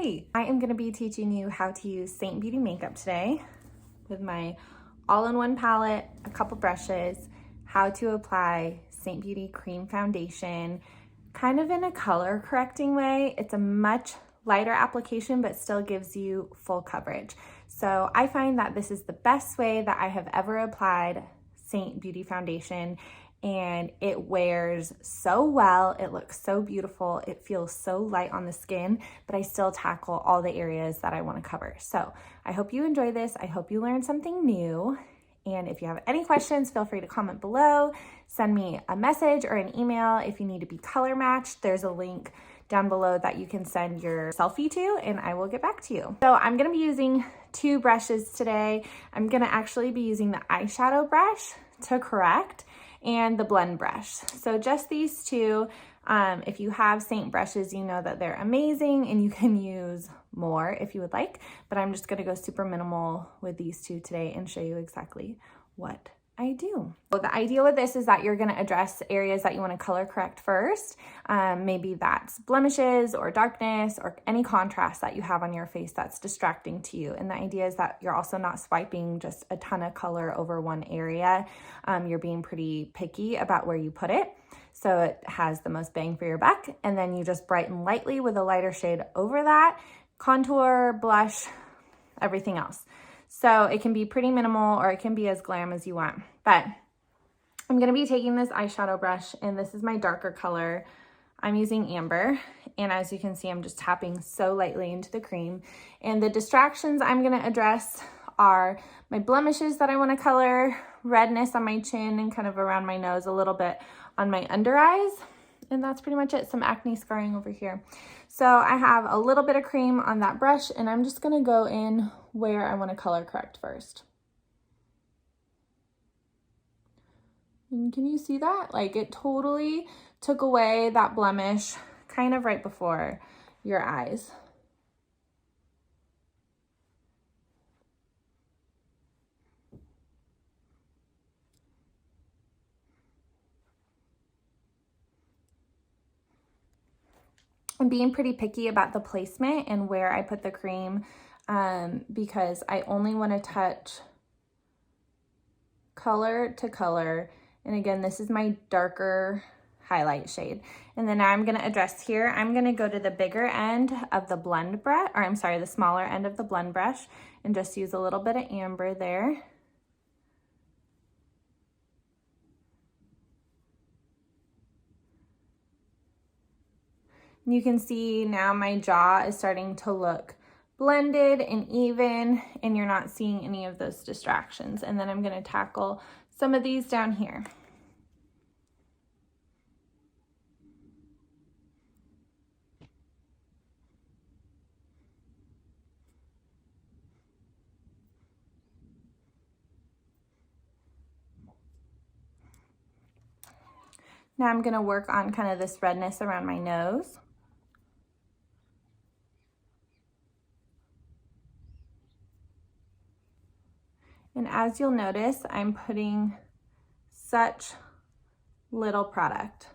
Hi, I am going to be teaching you how to use Seint Beauty makeup today with my all-in-one palette, a couple brushes, how to apply Seint Beauty Cream Foundation, kind of in a color correcting way. It's a much lighter application, but still gives you full coverage. So I find that this is the best way that I have ever applied Seint Beauty Foundation, and it wears so well. It looks so beautiful. It feels so light on the skin, but I still tackle all the areas that I want to cover. So I hope you enjoy this. I hope you learned something new. And if you have any questions, feel free to comment below. Send me a message or an email. If you need to be color matched, there's a link down below that you can send your selfie to, and I will get back to you. So I'm gonna be using two brushes today. I'm gonna actually be using the eyeshadow brush to correct and the blend brush. So just these two. If you have Seint brushes, you know that they're amazing and you can use more if you would like, but I'm just gonna go super minimal with these two today and show you exactly what I do. So the idea with this is that you're gonna address areas that you wanna color correct first. Maybe that's blemishes or darkness or any contrast that you have on your face that's distracting to you. And the idea is that you're also not swiping just a ton of color over one area. You're being pretty picky about where you put it, so it has the most bang for your buck. And then you just brighten lightly with a lighter shade over that, contour, blush, everything else. So it can be pretty minimal or it can be as glam as you want. But I'm gonna be taking this eyeshadow brush, and this is my darker color. I'm using amber, and as you can see, I'm just tapping so lightly into the cream. And the distractions I'm gonna address are my blemishes that I wanna color, redness on my chin and kind of around my nose, a little bit on my under eyes. And that's pretty much it. Some acne scarring over here. So I have a little bit of cream on that brush, and I'm just gonna go in where I wanna color correct first. And can you see that? Like, it totally took away that blemish kind of right before your eyes. I'm being pretty picky about the placement and where I put the cream because I only want to touch color to color. And again, this is my darker highlight shade. And then now I'm going to address here. I'm going to go to the bigger end of the blend brush, or I'm sorry, the smaller end of the blend brush, and just use a little bit of amber there. You can see now my jaw is starting to look blended and even, and you're not seeing any of those distractions. And then I'm going to tackle some of these down here. Now I'm going to work on kind of this redness around my nose. And as you'll notice, I'm putting such little product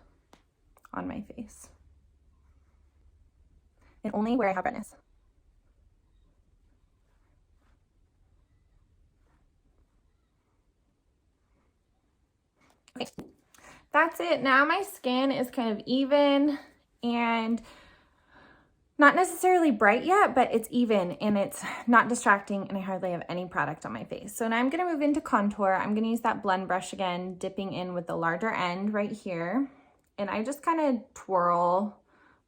on my face, and only where I have redness. Okay, that's it. Now my skin is kind of even and not necessarily bright yet, but it's even and it's not distracting, and I hardly have any product on my face. So now I'm gonna move into contour. I'm gonna use that blend brush again, dipping in with the larger end right here. And I just kind of twirl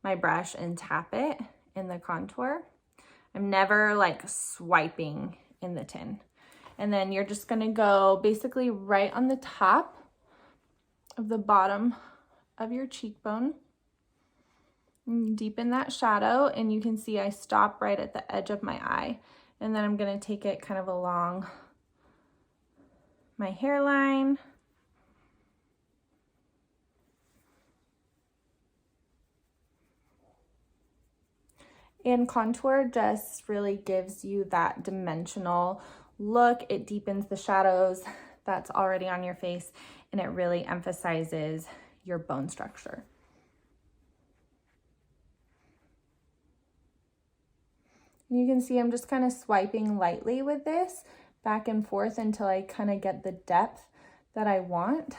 my brush and tap it in the contour. I'm never like swiping in the tin. And then you're just gonna go basically right on the top of the bottom of your cheekbone. Deepen that shadow, and you can see I stop right at the edge of my eye. And then I'm gonna take it kind of along my hairline. And contour just really gives you that dimensional look. It deepens the shadows that's already on your face, and it really emphasizes your bone structure. You can see I'm just kind of swiping lightly with this back and forth until I kind of get the depth that I want.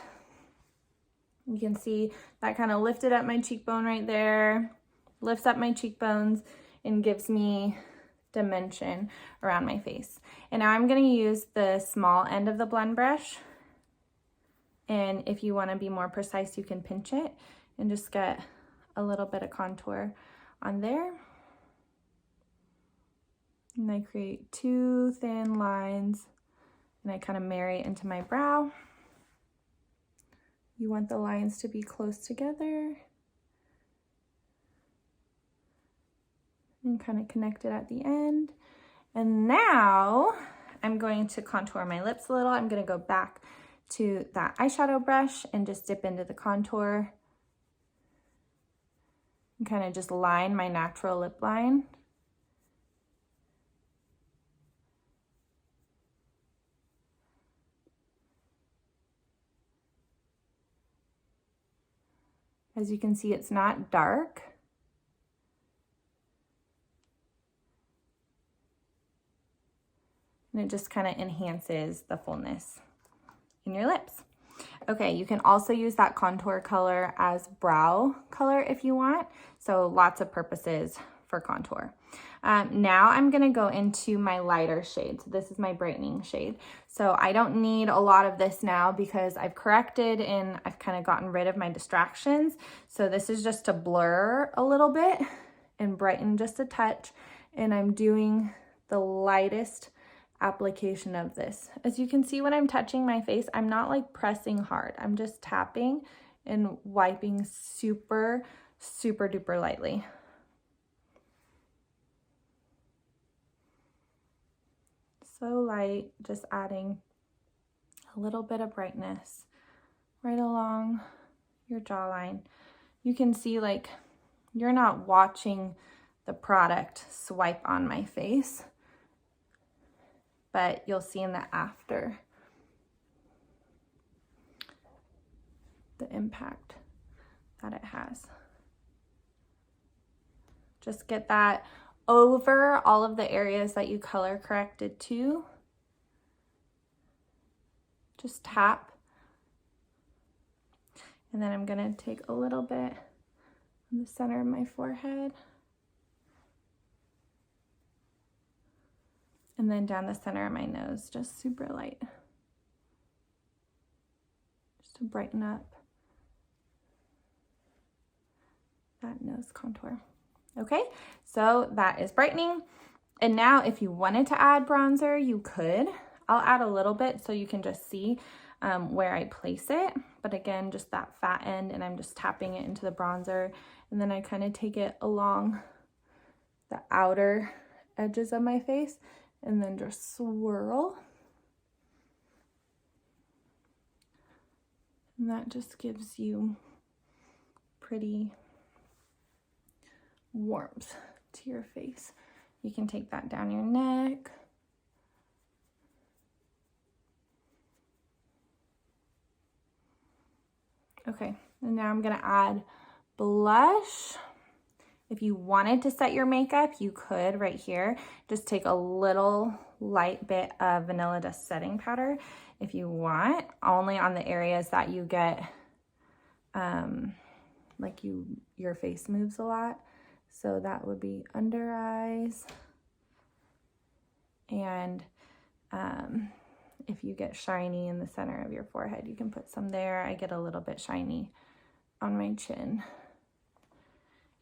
You can see that kind of lifted up my cheekbone right there, lifts up my cheekbones and gives me dimension around my face. And now I'm going to use the small end of the blend brush. And if you want to be more precise, you can pinch it and just get a little bit of contour on there. And I create two thin lines and I kind of marry it into my brow. You want the lines to be close together and kind of connect it at the end. And now I'm going to contour my lips a little. I'm going to go back to that eyeshadow brush and just dip into the contour and kind of just line my natural lip line. As you can see, it's not dark. And it just kind of enhances the fullness in your lips. Okay, you can also use that contour color as brow color if you want. So lots of purposes for contour. Now I'm gonna go into my lighter shade. So this is my brightening shade. So I don't need a lot of this now because I've corrected and I've kind of gotten rid of my distractions. So this is just to blur a little bit and brighten just a touch. And I'm doing the lightest application of this. As you can see when I'm touching my face, I'm not like pressing hard. I'm just tapping and wiping super, super duper lightly. So light, just adding a little bit of brightness right along your jawline. You can see like you're not watching the product swipe on my face, but you'll see in the after the impact that it has. Just get that over all of the areas that you color corrected to. Just tap. And then I'm gonna take a little bit on the center of my forehead. And then down the center of my nose, just super light. Just to brighten up that nose contour. Okay, so that is brightening. And now if you wanted to add bronzer, you could. I'll add a little bit so you can just see where I place it. But again, just that fat end, and I'm just tapping it into the bronzer. And then I kind of take it along the outer edges of my face and then just swirl. And that just gives you pretty warmth to your face. You can take that down your neck. Okay, and now I'm gonna add blush. If you wanted to set your makeup, you could right here. Just take a little light bit of vanilla dust setting powder if you want, only on the areas that you get, like your face moves a lot. So that would be under eyes. And if you get shiny in the center of your forehead, you can put some there. I get a little bit shiny on my chin.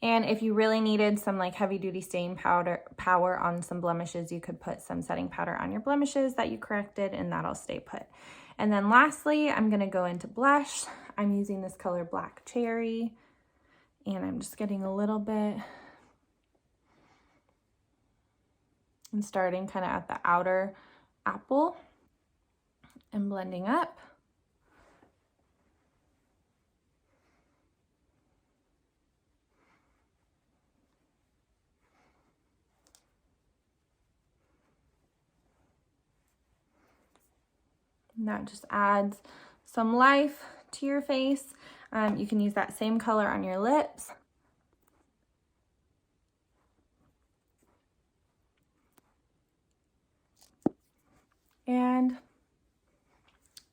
And if you really needed some like heavy duty stain power on some blemishes, you could put some setting powder on your blemishes that you corrected, and that'll stay put. And then lastly, I'm gonna go into blush. I'm using this color Black Cherry, and I'm just getting a little bit and starting kind of at the outer apple and blending up. And that just adds some life to your face. You can use that same color on your lips. And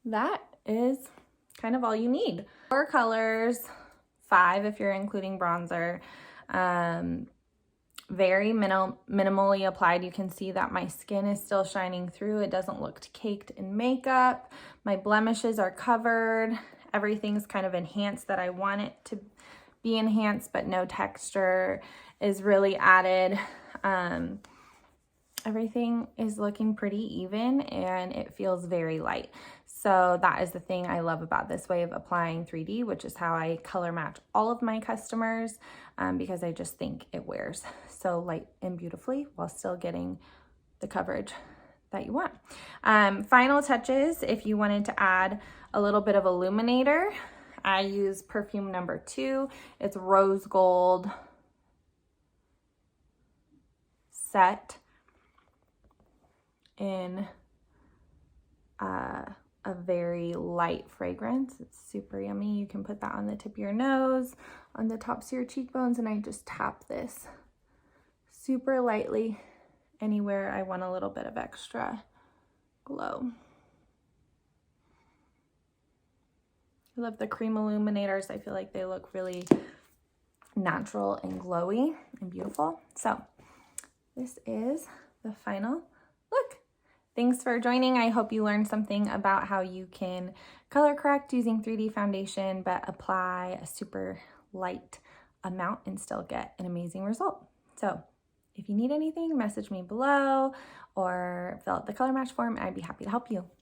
that is kind of all you need. 4 colors, 5 if you're including bronzer. Very minimally applied. You can see that my skin is still shining through. It doesn't look caked in makeup. My blemishes are covered. Everything's kind of enhanced that I want it to be enhanced, but no texture is really added. Everything is looking pretty even and it feels very light. So that is the thing I love about this way of applying 3D, which is how I color match all of my customers, because I just think it wears so light and beautifully while still getting the coverage that you want. Final touches, if you wanted to add a little bit of illuminator, I use perfume number 2. It's rose gold set in a very light fragrance. It's super yummy. You can put that on the tip of your nose, on the tops of your cheekbones, and I just tap this super lightly anywhere I want a little bit of extra glow. I love the cream illuminators. I feel like they look really natural and glowy and beautiful. So this is the final look. Thanks for joining. I hope you learned something about how you can color correct using 3D foundation, but apply a super light amount and still get an amazing result. So if you need anything, message me below or fill out the color match form. I'd be happy to help you.